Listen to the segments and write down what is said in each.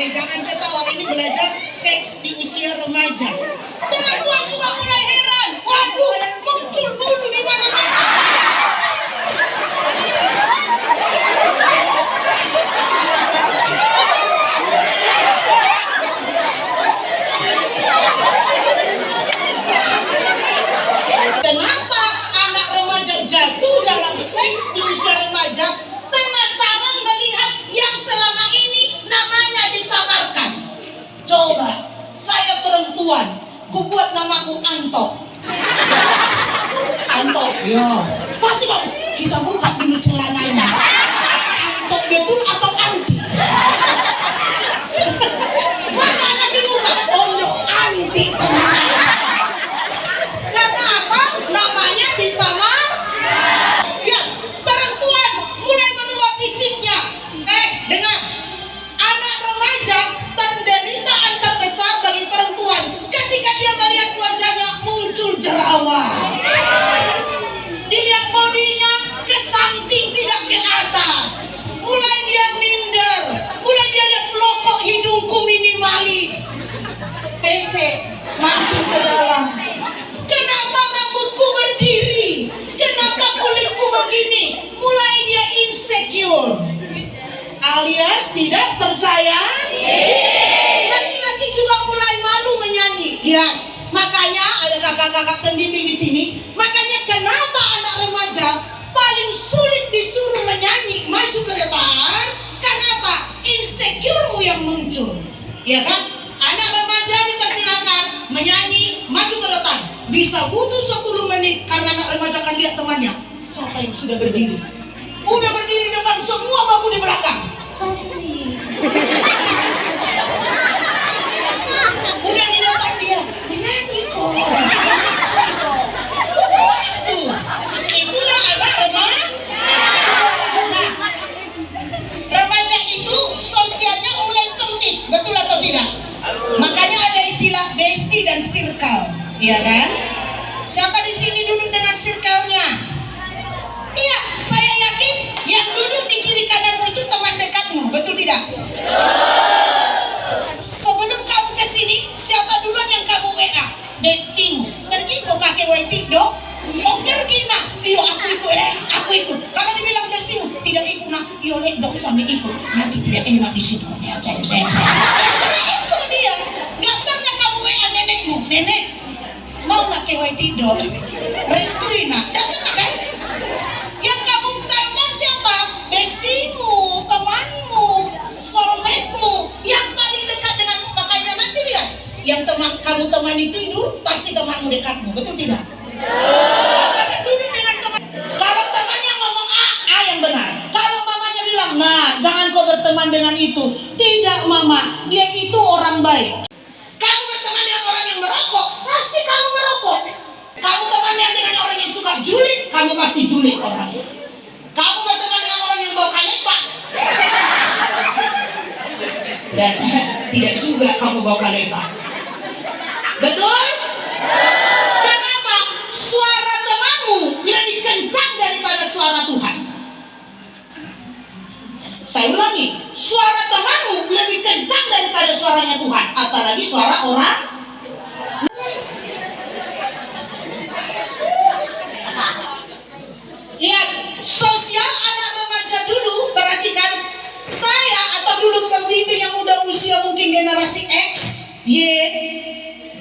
Jangan ketawa, ini belajar seks di usia remaja. Orang tua juga mulai heran. Waduh, muncul dulu di mana-mana. Kenapa anak remaja jatuh dalam seks di usia remaja? Penasaran melihat yang selama ini namanya disamarkan. Coba, saya perempuan, ku buat namaku Anto. Anto, ya. Pasti kok kita buka dulu celananya. Anto betul atau anti? Mana akan dibuka? Oh no, anti teman. Karena apa? Namanya disamar. Ya, perempuan mulai berubah fisiknya. Dengar. Anak remaja penderitaan terbesar bagi perempuan ketika dia melihat wajahnya muncul jerawat. Dilihat bodinya ke samping tidak ke atas. Mulai dia minder, mulai dia lihat lokok hidungku minimalis. PC mancung ke dalam. Kenapa rambutku berdiri? Kenapa kulitku begini? Mulai dia insecure. Alias tidak percaya diri. Laki-laki juga mulai malu menyanyi. Ya, makanya ada kakak-kakak tendimbing di sini. Makanya kenapa anak remaja paling sulit disuruh menyanyi maju ke depan? Kenapa? Insecure-mu yang muncul. Ya kan? Anak remaja dipersilakan menyanyi maju ke depan. Bisa butuh 10 menit karena anak remaja akan lihat temannya. Siapa yang sudah berdiri? Udah berdiri depan semua bangku di belakang. Udah di depan dia menyanyi kok. Butuh waktu. Itulah anak remaja. Nah, remaja itu sosialnya mulai sempit, betul atau tidak? Makanya ada istilah bestie dan circle, iya kan? Siapa di sini duduk dengan circle-nya? Iya, saya yakin yang duduk di kiri kananmu itu teman dekatmu, betul tidak? Sebelum kamu ke sini, siapa duluan yang kamu WA? Bestimu. Pergi kok kakek Waiti, dok? Oh, pergi nak. Iyo, aku ikut. Kalau dibilang bestimu, tidak ikut nak. Iyo, dok sambil ikut. Nanti tidak enak di situ. Ya, saya. Karena ikut dia. Gak pernah kamu WA nenekmu. Nenek, mau nak ke Waiti, dok? Restui nak. Gak pernah kan? Yang kamu telepon siapa? Bestimu, temanmu, soulmate-mu, yang paling dekat denganmu. Makanya nanti lihat, yang kamu temani tidur pasti temanmu dekatmu, betul tidak? Kamu akan duduk dengan teman. Kalau temannya ngomong A yang benar. Kalau mamanya bilang, nah jangan kau berteman dengan itu. Tidak mama, dia itu orang baik. Kamu berteman dengan orang yang merokok, pasti kamu merokok. Kamu temannya dengan orang yang suka julid, kamu pasti julid orang. Kamu berteman dengan orang yang bawa kalepa, dan tidak juga kamu bawa kalepa. Betul? Kenapa? Suara temanmu lebih kencang daripada suara Tuhan. Saya ulangi, suara temanmu lebih kencang daripada suaranya Tuhan, apalagi suara orang. Lihat, sosial anak remaja dulu, perhatikan, saya atau dulu pembimbing yang udah usia mungkin generasi X, Y,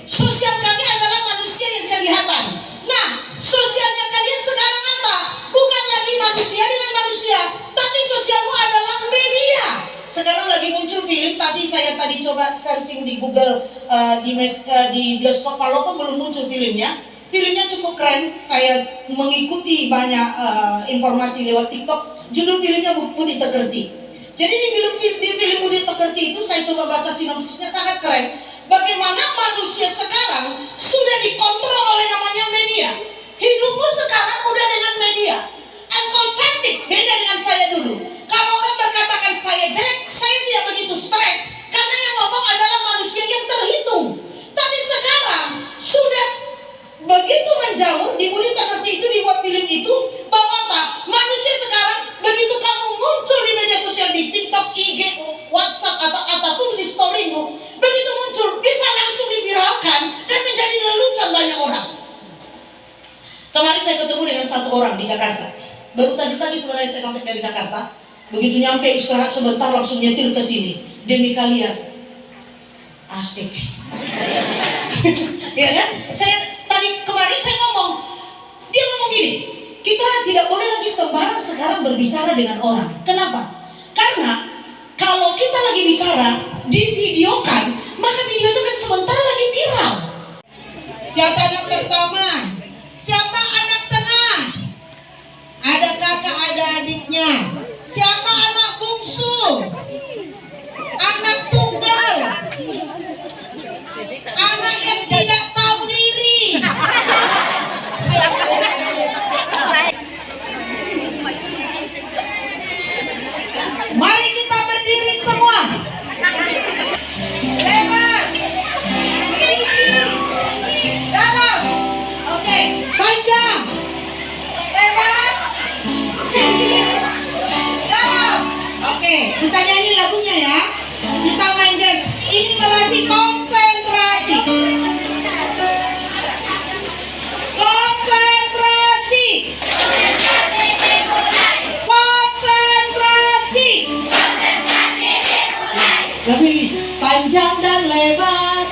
sosial kami adalah manusia yang kelihatan. Nah, sosialnya kalian sekarang apa? Bukan lagi manusia dengan manusia, tapi sosialmu adalah media. Sekarang lagi muncul film, saya tadi coba searching di Google, di bioskop Palopo belum muncul filmnya. Filmnya cukup keren, saya mengikuti banyak informasi lewat TikTok. Judul filmnya Budi Pekerti. Jadi di film Budi Pekerti itu saya coba baca sinopsisnya, sangat keren. Bagaimana manusia sekarang sudah dikontrol oleh namanya media. Hidupmu sekarang udah dengan media. Engkau cantik, beda dengan saya dulu. Kalau orang berkatakan saya jelek, saya tidak begitu stres. Karena yang ngomong adalah manusia yang terhitung. Tapi sekarang sudah begitu menjauh, di Budi Pekerti itu dibuat film itu, bahwa apa? Manusia sekarang begitu kamu muncul di media sosial, di TikTok, IG, WhatsApp atau apapun di storymu, begitu muncul bisa langsung diviralkan dan menjadi lelucon banyak orang. Kemarin saya ketemu dengan satu orang di Jakarta. Baru tadi sebenarnya saya sampai dari Jakarta. Begitu nyampe istirahat sebentar langsung nyetir ke sini. Demi kalian. Asik. Ya kan? Kemarin saya ngomong. Dia ngomong gini. Kita tidak boleh lagi sembarang sekarang berbicara dengan orang. Kenapa? Karena kalau kita lagi bicara, divideokan, maka video itu kan sebentar lagi viral. Siapa anak pertama? Siapa anak tengah? Ada kakak, ada adiknya. Siapa anak bungsu? Anak tunggal? Anak yang tidak tahu diri? Mari kita berdiri semua. Lebar, tinggi, dalam. Oke, panjang. Lebar, tinggi, dalam. Oke, kita nyanyi lagunya ya. Kita main dance. Ini melatih konsentrasi. Konsentrasi. Konsentrasi. Lebih panjang dan lebar.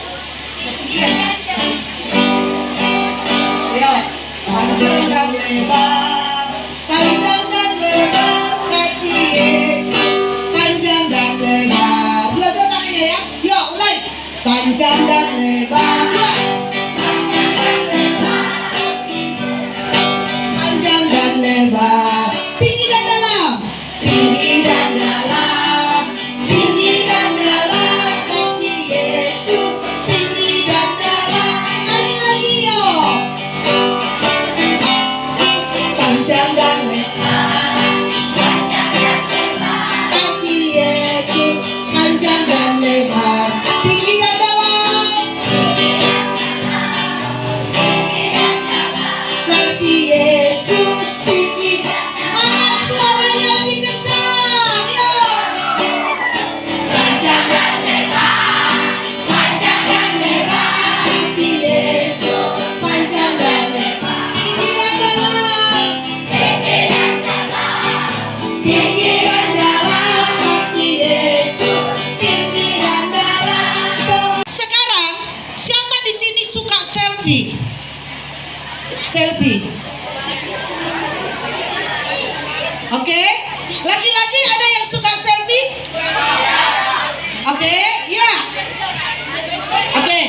Ya, panjang dan lebar. Panjang dan lebar kasih Yesus. Panjang dan lebar. Dua-dua tangannya ya. Yuk, mulai. Panjang dan lebar. Panjang dan lebar. Tinggi dan dalam. Tinggi dan dalam. Tinggi dan dalam kasih Yesus. Tinggi dan dalam. Kali lagi yuk. Panjang dan lebar. Kasih Yesus. Panjang dan lebar. Tinggi dan dalam. Kasih Yesus. Tinggi. Mana suaranya lebih kencang? Yuk. Panjang dan lebar. Panjang dan lebar. Kasih Yesus. Panjang dan lebar. Tinggi dan dalam. Tinggi dan dalam. Kasih Yesus. Tinggi dan dalam. Sekarang siapa di sini suka selfie? Selfie. Oke. Laki-laki ada yang suka selfie? Oke, ya. Oke.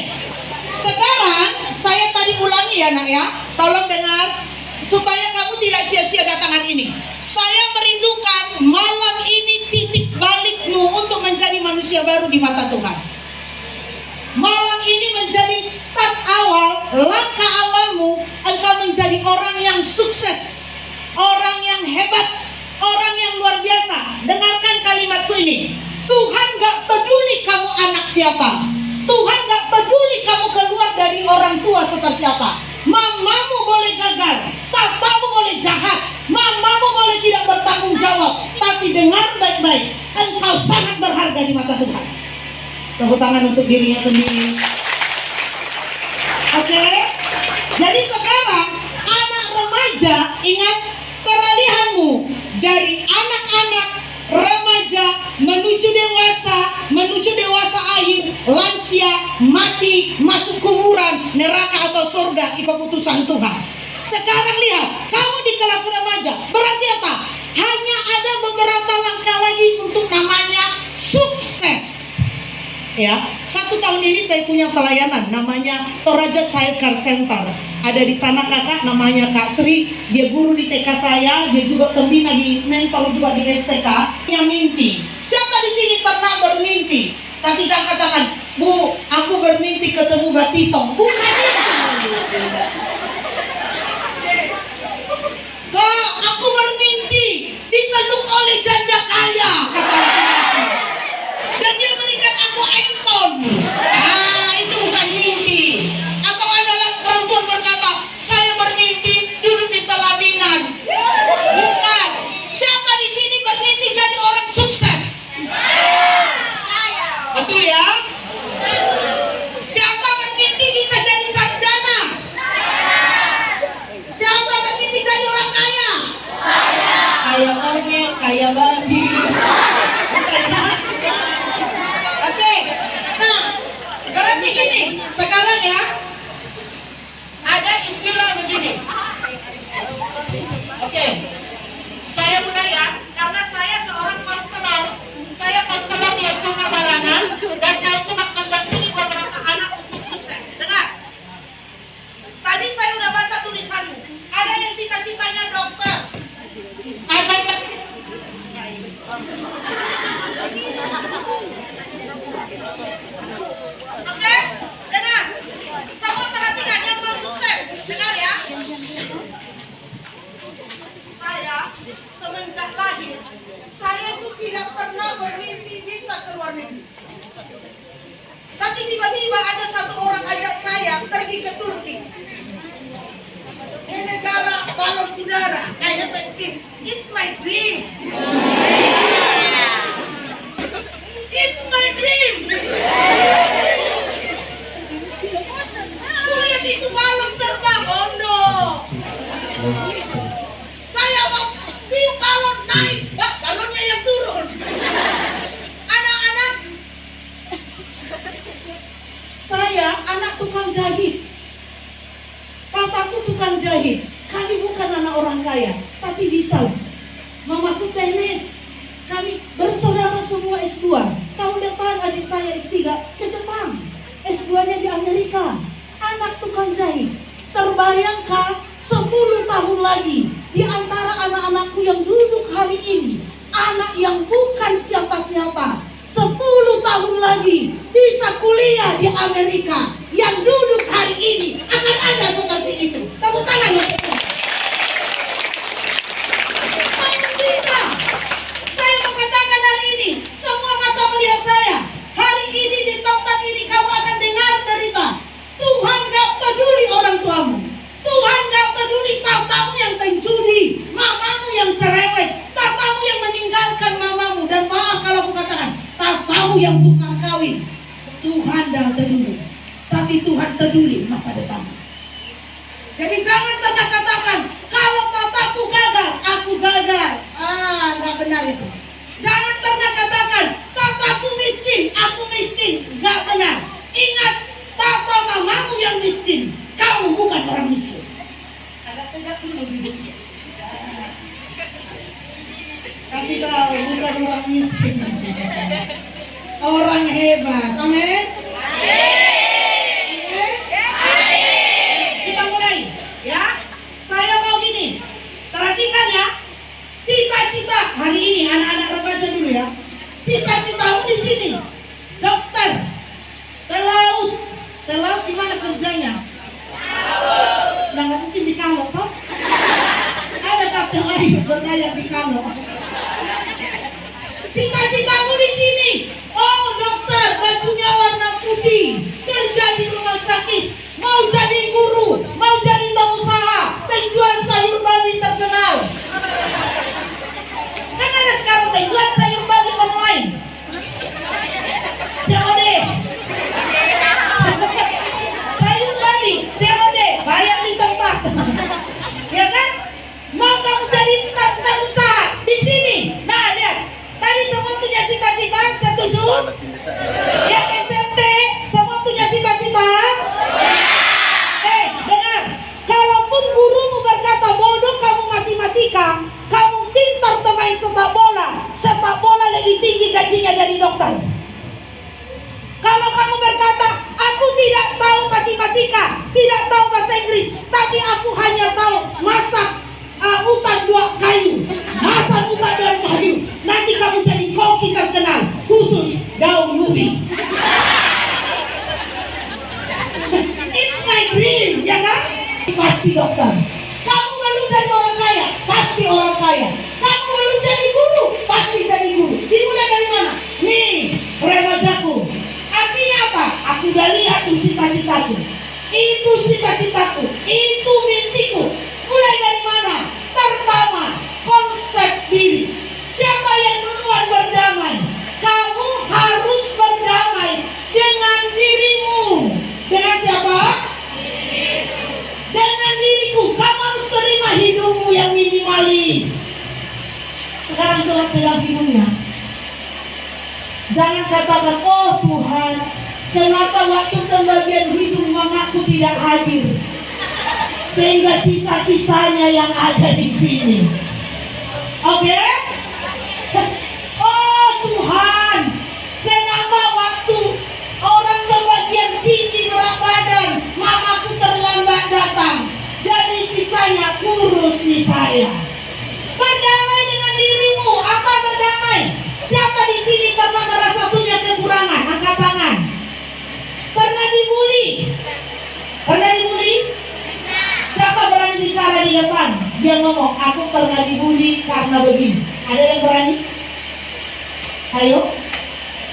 Sekarang saya tadi ulangi ya nak ya. Tolong dengar supaya kamu tidak sia-sia datang hari ini. Saya merindukan malam ini titik balikmu untuk menjadi manusia baru di mata Tuhan. Malam ini menjadi start awal, langkah awalmu engkau menjadi orang yang sukses, orang yang hebat, orang yang luar biasa. Dengarkan kalimatku ini. Tuhan gak peduli kamu anak siapa. Tuhan gak peduli kamu keluar dari orang tua seperti apa. Mamamu boleh gagal, papamu boleh jahat, mamamu boleh tidak bertanggung jawab. Tapi dengar baik-baik, engkau sangat berharga di mata Tuhan. Tepuk tangan untuk dirinya sendiri. Oke. Jadi sekarang anak remaja, ingat peralihanmu dari anak-anak remaja menuju dewasa akhir, lansia, mati, masuk kuburan, neraka atau surga ikut putusan Tuhan. Sekarang lihat, kamu di kelas remaja, berarti apa? Hanya ada beberapa langkah lagi untuk namanya sukses. ya. 1 tahun ini saya punya pelayanan namanya Toraja Child Care Center. Ada di sana kakak namanya Kak Sri, dia guru di TK saya, dia juga pembina di mentor juga di STK. Yang mimpi, siapa di sini pernah bermimpi? Tapi tak katakan, Bu, aku bermimpi ketemu Batitong. Bukan itu. Kak, aku bermimpi diteluk oleh janda kaya, kata laki-laki. Dan dia berikan aku iPhone. Itu bukan mimpi. Atau adalah perempuan berkata, saya bermimpi duduk di pelaminan. Bukan. Siapa di sini bermimpi jadi orang sukses? Betul ya? Siapa bermimpi bisa jadi sarjana? Siapa bermimpi jadi orang kaya? Kaya monyet, kaya babi. Bukan ya? Oke. Nah, berarti gini, sekarang ya ada istilah begini. Oke. Saya mulai ya, karena saya seorang konselor. Saya konselor di SMA Barangan dan saya cuma mendampingi beberapa anak untuk sukses. Dengar. Tadi saya udah baca tulisanmu. Ada yang cita-citanya dokter. Ada yang Oke, dengar. Semua perhatikan yang mau sukses. Dengar ya. Saya semenjak lahir, saya itu tidak pernah bermimpi bisa ke luar negeri. Tapi tiba-tiba ada satu orang ajak saya pergi ke Turki. Ke negara balon udara. I have a dream. It's my dream. It's my dream. Kulihat itu balon terbang, Ondo. Saya mau view balon naik, balonnya yang turun. Anak-anak, saya anak tukang jahit. Papaku tukang jahit. Kami bukan anak orang kaya, tapi bisa. Mamaku teknis. Kami bersaudara semua S2. Tahun depan adik saya S3 ke Jepang. S2-nya di Amerika. Anak tukang jahit. Terbayangkah 10 tahun lagi di antara anak-anakku yang duduk hari ini, anak yang bukan siapa-siapa, 10 tahun lagi bisa kuliah di Amerika. Yang duduk hari ini akan ada seperti itu. Tepuk tangan untuk itu. Bisa. Saya mau katakan hari ini, semua mata melihat saya. Hari ini di tempat ini kamu akan dengar berita. Tuhan gak peduli orang tuamu. Tuhan gak peduli papamu yang penjudi, mamamu yang cerewet, papamu yang meninggalkan mamamu. Dan maaf kalau aku katakan, papamu yang tukang kawin. Tuhan gak peduli, tapi Tuhan peduli masa depan. Jadi jangan pernah katakan, kalau papaku gagal, aku gagal. Gak benar itu. Jangan pernah katakan, papaku miskin, aku miskin. Gak benar. Ingat, papa mamamu yang miskin. Kamu bukan orang miskin. Agak tegak dulu duduknya. Kasih tahu, bukan orang miskin. Orang hebat. Amin. Kita mulai ya. Saya mau gini. Perhatikan ya. Cita-cita hari ini anak-anak remaja dulu ya. Cita-citamu di sini. Dokter. Ke laut. Ke laut di mana kerjanya? Nah, nggak mungkin di Kalo toh? Ada kapten lain berlayar di Kalo. Cita-citamu di sini. Oh, dokter, bajunya warna putih, kerja di rumah sakit, mau jadi guru, mau jadi pengusaha, penjual sayur babi terkenal. Kan ada sekarang penjual sayur babi online. COD. Sayur babi, COD, bayar di tempat. Ya kan? Mau kamu jadi pengusaha di sini. Nah, lihat. Tadi semua punya cita-cita, setuju? Yang SMP semua punya cita-cita? kan? Pasti dokter. Kamu belum jadi orang kaya, pasti orang kaya. Kamu belum jadi guru, pasti jadi guru. Dimulai dari mana? Nih, remajaku. Artinya apa? Aku udah lihat tuh cita-citaku. Itu cita-citaku, itu mimpiku. Mulai dari mana? Pertama, konsep diri. Siapa yang duluan berdamai? Kamu harus berdamai dengan dirimu. Dengan siapa? Dengan diriku. Kamu harus terima hidupmu yang minimalis. Sekarang coba pegang hidungnya. Jangan katakan, oh Tuhan, kenapa waktu pembagian hidup mamaku tidak hadir, sehingga sisa-sisanya yang ada di sini. Oke? Oh Tuhan, kenapa waktu orang berbagian tinggi berat badan, mamaku terlambat datang, jadi sisanya kurus nih saya. Berdamai dengan dirimu. Apa berdamai? Siapa di sini pernah merasa punya kekurangan? Angkat tangan. Pernah dibully? Pernah dibully? Siapa berani bicara di depan? Dia ngomong, aku pernah dibully karena begini. Ada yang berani? Ayo.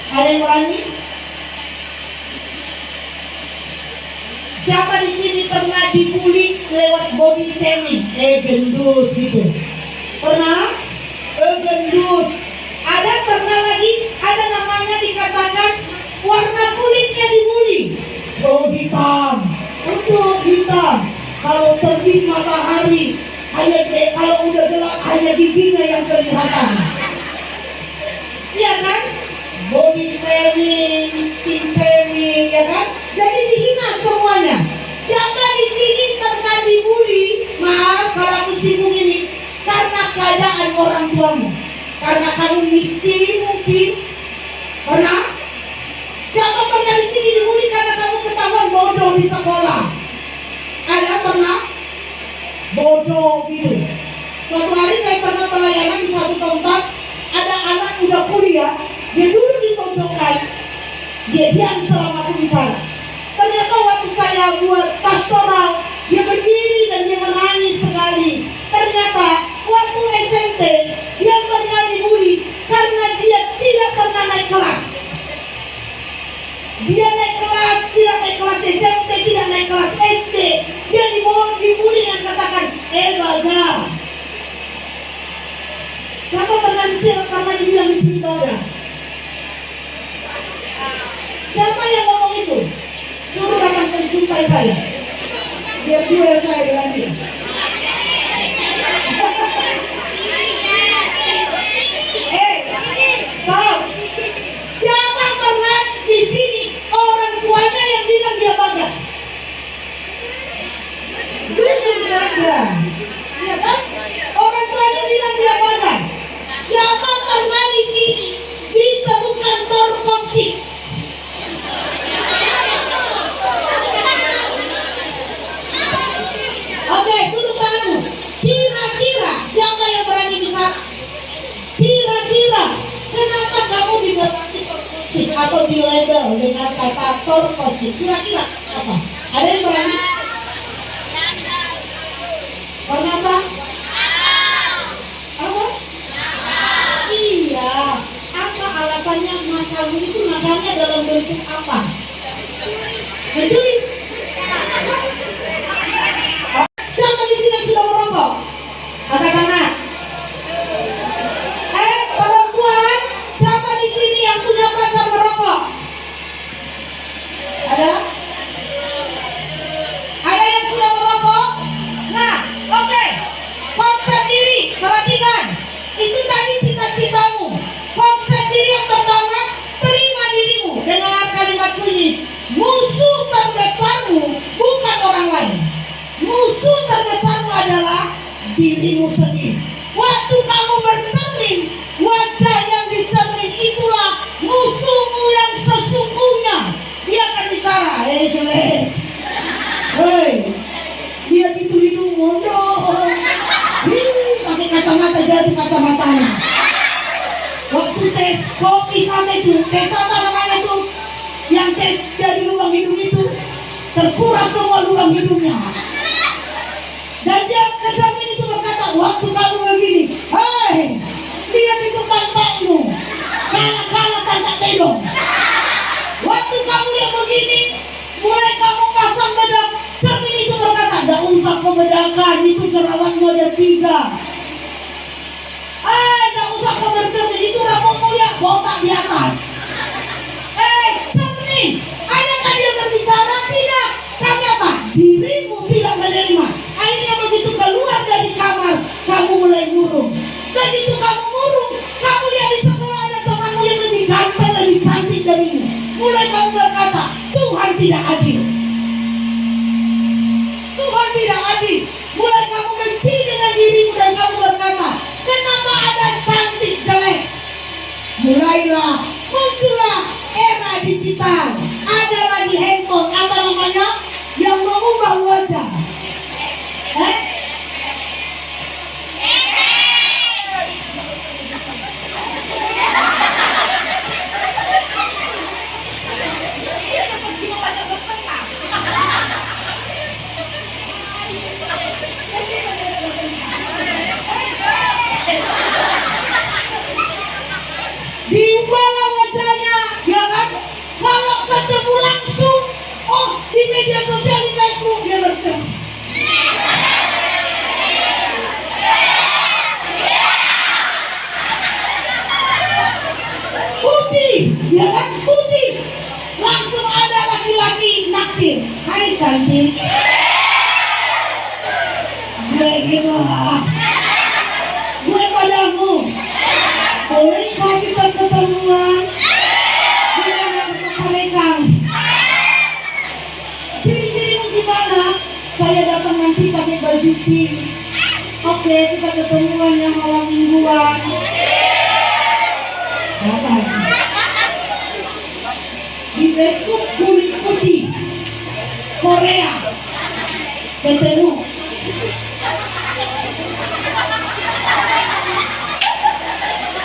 Ada yang berani? Siapa di sini pernah dibully lewat body shaming? Gendut gitu. Pernah? Gendut. Ada pernah lagi? Ada namanya dikatakan warna kulitnya dibully. Oh hitam. Untuk hitam. Kalau terbit matahari, kalau udah gelap hanya giginya yang kelihatan. Iya kan? Body shaming, skin shaming, ya kan? Jadi dihina semuanya. Siapa di sini pernah dibully? Maaf kalau aku singgung ini, karena keadaan orang tuamu, karena kamu miskin mungkin. Pernah? Siapa pernah di sini dibully karena kamu ketahuan bodoh di sekolah? Ada pernah? Bodoh gitu. Suatu hari saya pernah pelayanan di suatu tempat, ada anak udah kuliah, dia duduk di pojokan, dia diam selama aku bicara. Ternyata waktu saya buat pastoral, dia berdiri dan dia menangis sekali. Ternyata waktu SMP, dia pernah dibully karena dia tidak pernah naik kelas. Dia naik kelas, tidak naik kelas SMP, tidak naik kelas SD. Dia dibully dan katakan, bagal. Siapa pernah disini karena dibilang di sini bagal? Siapa yang ngomong itu? Suruh datang menjumpai saya. Biar duel saya dengan dia. Stop. Siapa pernah di sini orang tuanya yang bilang dia bagal? Jujur saja. Iya kan? Orang tuanya bilang dia bagal. Siapa pernah di sini disebutkan torkosik? Oke, tutup tanganmu. Kira-kira siapa yang berani bicara? Kira-kira kenapa kamu diberkati torkosik atau dilabel dengan kata torkosik? Kira-kira apa? Ada yang berani? Kenapa? Apa? Iya. Apa alasannya nakalmu itu? Nakalnya dalam bentuk apa? Menculik. Siapa di sini yang sudah merokok? Angkat tangan. Perempuan, siapa di sini yang punya pacar merokok? Ada? Ada yang sudah merokok? Nah, oke. Konsep diri, perhatikan. Itu tadi cita-citamu. Konsep diri yang pertama, terima dirimu. Dengar kalimat bunyi, musuh terbesarmu bukan orang lain. Musuh terbesarmu adalah dirimu sendiri. Waktu kamu bercermin, wajah yang dicermin itulah musuhmu yang sesungguhnya. Dia akan bicara, jelek. Hei, dia gitu hidungmu dong. Pakai kacamata jadi kacamatanya. Waktu tes kopi kami itu, tes apa namanya tuh? Yang tes dari lubang hidung itu. terkuras semua lubang hidungnya. Dan dia kesamping itu berkata, waktu kamu begini, hei, lihat itu pantatmu, kalah pantat tedong. Waktu kamu yang begini, mulai kamu pasang bedak, cermin itu berkata, tidak usah pembedakan, itu jerawatmu ada 3. Tidak usah kau bercermin, itu rambutmu lihat botak di atas. Cermin, adakah dia berbicara? Tidak. Kata apa? Dirimu tidak menerima. Akhirnya begitu keluar dari kamar, kamu mulai murung. Begitu kamu murung, kamu lihat di sekolah ada temanmu yang lebih ganteng, lebih cantik darimu. Mulai kamu berkata, Tuhan tidak adil. Tuhan tidak adil. Mulai kamu benci dengan dirimu dan kamu berkata, kenapa ada cantik jelek? Mulailah, muncullah era digital. Ada lagi handphone, apa namanya? Yang mengubah wajah. Diubahlah wajahnya, ya kan? Kalau ketemu langsung, oh di media sosial, di Facebook dia bercermin. Putih, ya kan? Putih. Langsung ada laki-laki naksir. Hai cantik. Gue gitu lah. Gue padamu. Boleh kalau kita ketemuan? Gimana mereka? Ciri-cirimu gimana? Saya datang nanti pakai baju pink. Oke, kita ketemuan yang malam mingguan. Di Facebook kulit putih Korea ketemu.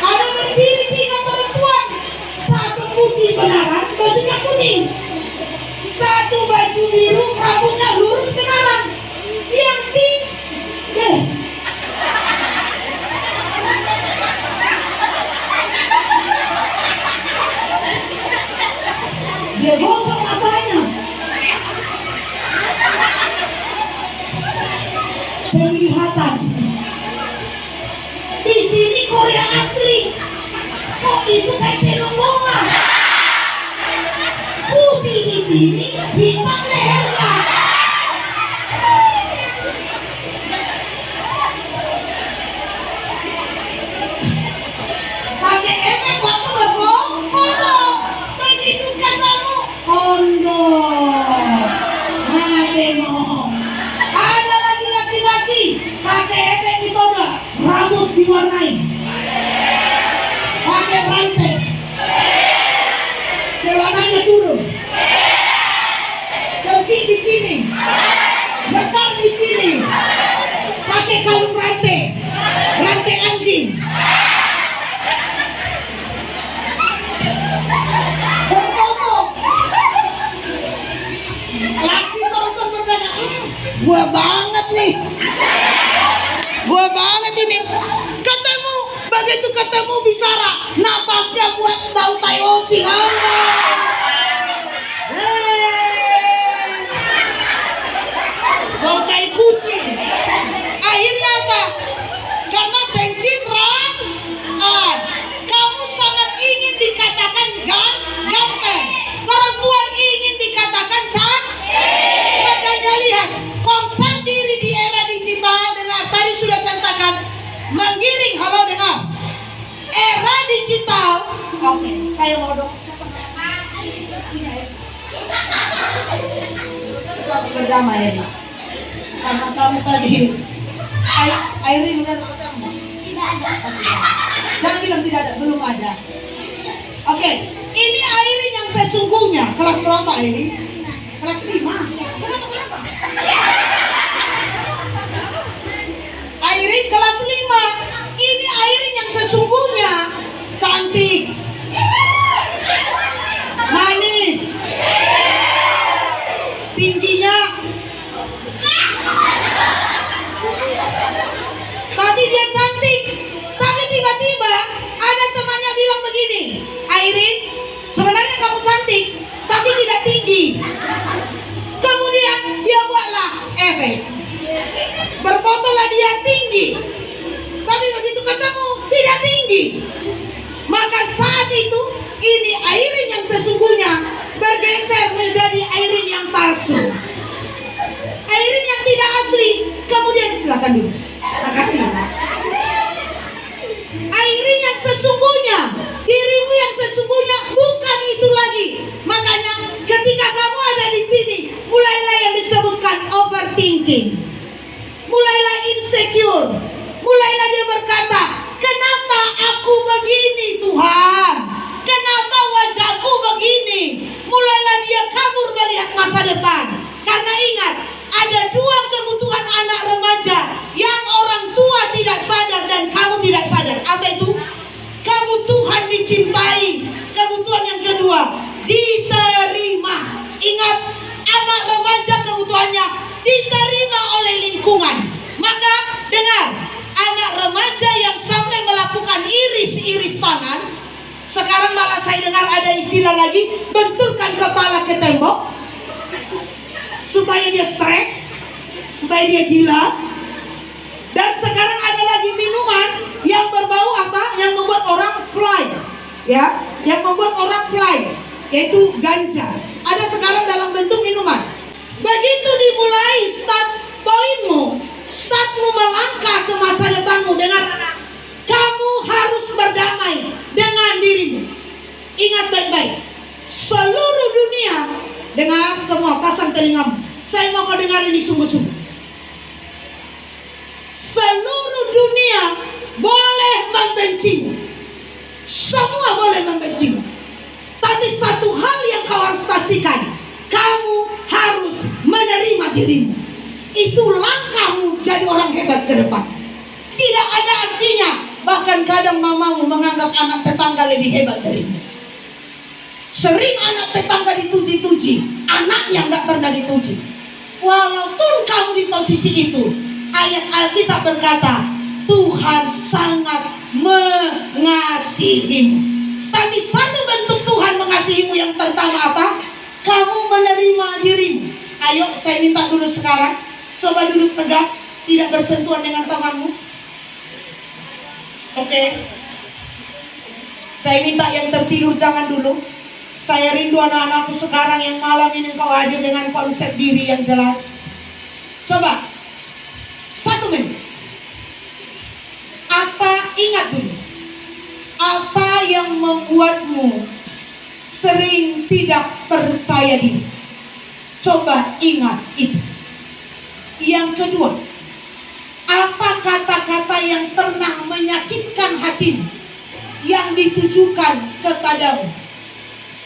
Ada berdiri 3 perempuan, satu putih benaran, bajunya kuning, satu baju biru, rambutnya lurus benaran, yang pink dia gosok apanya? Penglihatan. Di sini Korea asli. Kok itu kayak penongonga? Putih di sini, hitam lehernya. Pakai efek waktu berbohong. Begitu katamu kondo. Ada lagi laki-laki pakai efek ditoda, rambut diwarnai, pakai rantai, celananya turun, sedikit di sini, besar di sini, pakai kalung rantai, rantai anjing. Laksi tonton berkata, gua banget nih, gua banget ini. Ketemu, begitu ketemu bicara, napasnya buat tahu tayosi anda. Bau tai kucing. Akhirnya apa? Karena pencitraan, kamu sangat ingin dikatakan ganteng. Perempuan ingin dikatakan cantik. Makanya lihat, konsep diri di era digital. Dengar, tadi sudah saya katakan, menggiring. Halo, dengar. Era digital. Oke, saya mau dong. Kita harus berdamai, karena kamu tadi Airin udah ada ketemu? Tidak ada. Jangan bilang tidak ada, belum ada. Oke, ini Airin yang sesungguhnya. Kelas berapa Airin? Kelas 5. Kenapa? Airin kelas 5. Ini Airin yang sesungguhnya. Cantik, manis, tinggi Tiba-tiba ada temannya bilang begini, Airin, sebenarnya kamu cantik, tapi tidak tinggi. Kemudian dia buatlah efek. Berfotolah dia tinggi, tapi begitu ketemu tidak tinggi. Maka saat itu ini Airin yang sesungguhnya bergeser menjadi Airin yang palsu, Airin yang tidak asli. Kemudian silakan dulu, makasih. Airin yang sesungguhnya, dirimu yang sesungguhnya bukan itu lagi. Makanya ketika kamu ada di sini, mulailah yang disebutkan overthinking, mulailah insecure, mulailah dia berkata, kenapa aku begini Tuhan? Kenapa wajahku begini? Mulailah dia kabur melihat masa depan. Karena ingat, ada dua kebutuhan anak remaja yang orang tua tidak sadar dan kamu tidak sadar. Apa itu? Kebutuhan dicintai. Kebutuhan yang kedua, diterima. Ingat, anak remaja kebutuhannya diterima oleh lingkungan. Maka dengar, anak remaja yang sampai melakukan iris-iris tangan, sekarang malah saya dengar ada istilah lagi, benturkan kepala ke tembok supaya dia stres, supaya dia gila. Dan sekarang ada lagi minuman yang berbau apa? Yang membuat orang fly, ya, yang membuat orang fly, yaitu ganja. Ada sekarang dalam bentuk minuman. Begitu dimulai start poinmu, startmu melangkah ke masa depanmu dengan kamu harus berdamai dengan dirimu. Ingat baik-baik, seluruh dunia, dengar semua, pasang telingamu. Saya mau kau dengar ini sungguh-sungguh. Seluruh dunia boleh membencimu, semua boleh membencimu. Tapi satu hal yang kau harus pastikan, kamu harus menerima dirimu. Itu langkahmu jadi orang hebat ke depan. Tidak ada artinya, bahkan kadang mamamu menganggap anak tetangga lebih hebat darimu. Sering anak tetangga dipuji-puji, anaknya tidak pernah dipuji. Walaupun kamu di posisi itu, ayat Alkitab berkata, Tuhan sangat mengasihimu. Tapi satu bentuk Tuhan mengasihimu yang pertama apa? Kamu menerima dirimu. Ayo saya minta dulu sekarang, coba duduk tegak, tidak bersentuhan dengan temanmu. Oke. Saya minta yang tertidur jangan dulu. Saya rindu anak-anakku sekarang yang malam ini kau hadir dengan konsep diri yang jelas. Coba 1 menit. Apa, ingat dulu, apa yang membuatmu sering tidak percaya diri? Coba ingat itu. Yang kedua, apa kata-kata yang pernah menyakitkan hatimu yang ditujukan kepadamu?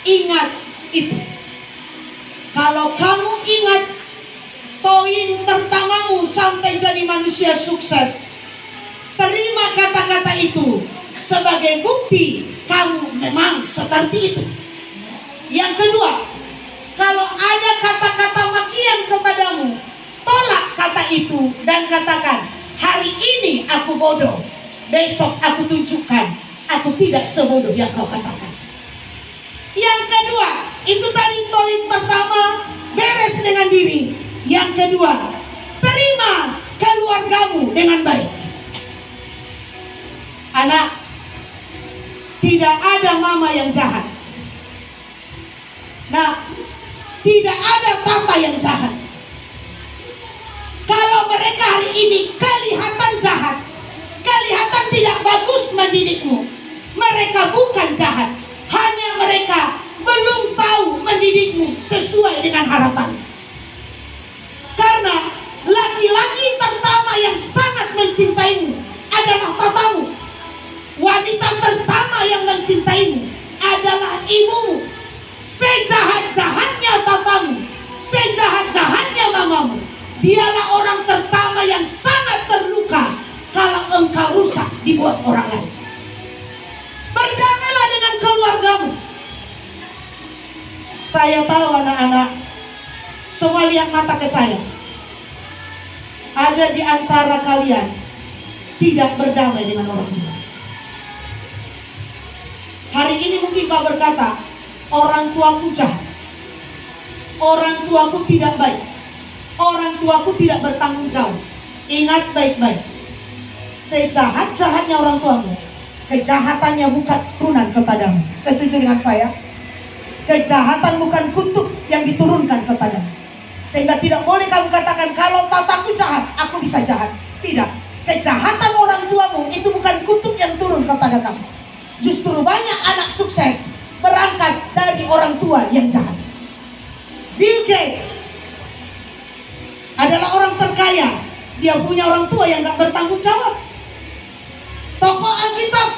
Ingat itu. Kalau kamu ingat poin pertamamu sampai jadi manusia sukses, terima kata-kata itu sebagai bukti kamu memang seperti itu. Yang kedua, kalau ada kata-kata makian kepadamu, tolak kata itu dan katakan, hari ini aku bodoh, besok aku tunjukkan aku tidak sebodoh yang kau katakan. Yang kedua, itu tadi poin pertama, beres dengan diri. Yang kedua, terima keluargamu dengan baik. Anak, tidak ada mama yang jahat. Nah, tidak ada papa yang jahat. Kalau mereka hari ini kelihatan jahat, kelihatan tidak bagus mendidikmu, mereka bukan jahat. Hanya mereka belum tahu mendidikmu sesuai dengan harapan. Karena laki-laki pertama yang sangat mencintaimu adalah papamu. Wanita pertama yang mencintaimu adalah ibumu. Sejahat-jahatnya papamu, sejahat-jahatnya mamamu, dialah orang pertama yang sangat terluka kalau engkau rusak dibuat orang lain. Berdamailah dengan keluargamu. Saya tahu anak-anak, semua lihat mata ke saya. Ada di antara kalian tidak berdamai dengan orang tua. Hari ini mungkin kau berkata, orang tuaku jahat, orang tuaku tidak baik, orang tuaku tidak bertanggung jawab. Ingat baik-baik, sejahat-jahatnya orang tuamu, kejahatannya bukan turunan kepadamu. Setuju dengan saya? Kejahatan bukan kutuk yang diturunkan kepadamu. Sehingga tidak boleh kamu katakan, kalau tataku jahat, aku bisa jahat. Tidak. Kejahatan orang tuamu itu bukan kutuk yang turun kepada kamu. Justru banyak anak sukses berangkat dari orang tua yang jahat. Bill Gates adalah orang terkaya. Dia punya orang tua yang gak bertanggung jawab. Tokoh Alkitab,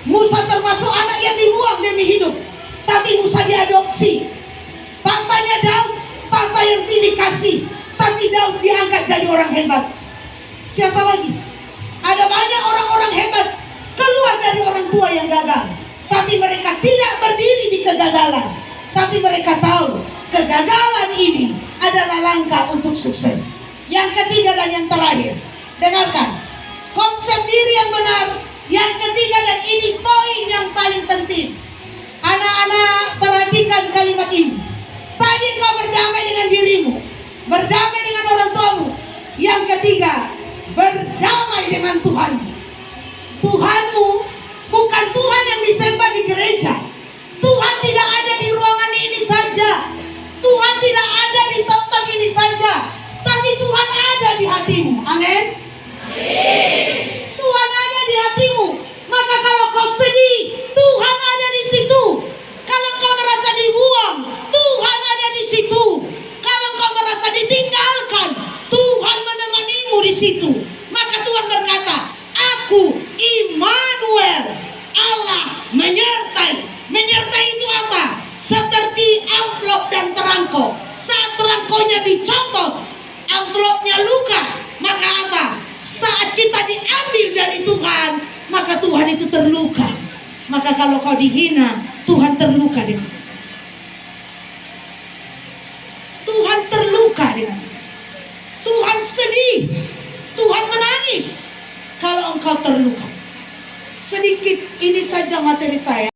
Musa termasuk anak yang dibuang demi hidup, tapi Musa diadopsi. Tatanya Daud, tata yang dikasih, tapi Daud diangkat jadi orang hebat. Siapa lagi? Ada banyak orang-orang hebat keluar dari orang tua yang gagal, tapi mereka tidak berdiri di kegagalan. Tapi mereka tahu kegagalan ini adalah langkah untuk sukses. Yang ketiga dan yang terakhir, dengarkan konsep diri yang benar. Yang ketiga, dan ini poin yang paling penting. Anak-anak, perhatikan kalimat ini. Tadi kau berdamai dengan dirimu, berdamai dengan orang tuamu. Yang ketiga, berdamai dengan Tuhan. Tuhanmu bukan Tuhan yang disembah di gereja. Tuhan tidak ada di ruangan ini saja. Tuhan tidak ada di tempat ini saja. Tapi Tuhan ada di hatimu. Amin. Tuhan ada di hatimu. Maka kalau kau sedih, Tuhan ada di situ. Kalau kau merasa dibuang, Tuhan ada di situ. Kalau kau merasa ditinggalkan, Tuhan menemanimu di situ. Maka Tuhan berkata, aku Immanuel, Allah menyertai. Menyertai itu apa? Seperti amplop dan terangkok. Saat terangkoknya dicopot, amplopnya luka, maka apa? Saat kita diambil dari Tuhan, maka Tuhan itu terluka. Maka kalau kau dihina, Tuhan terluka dengan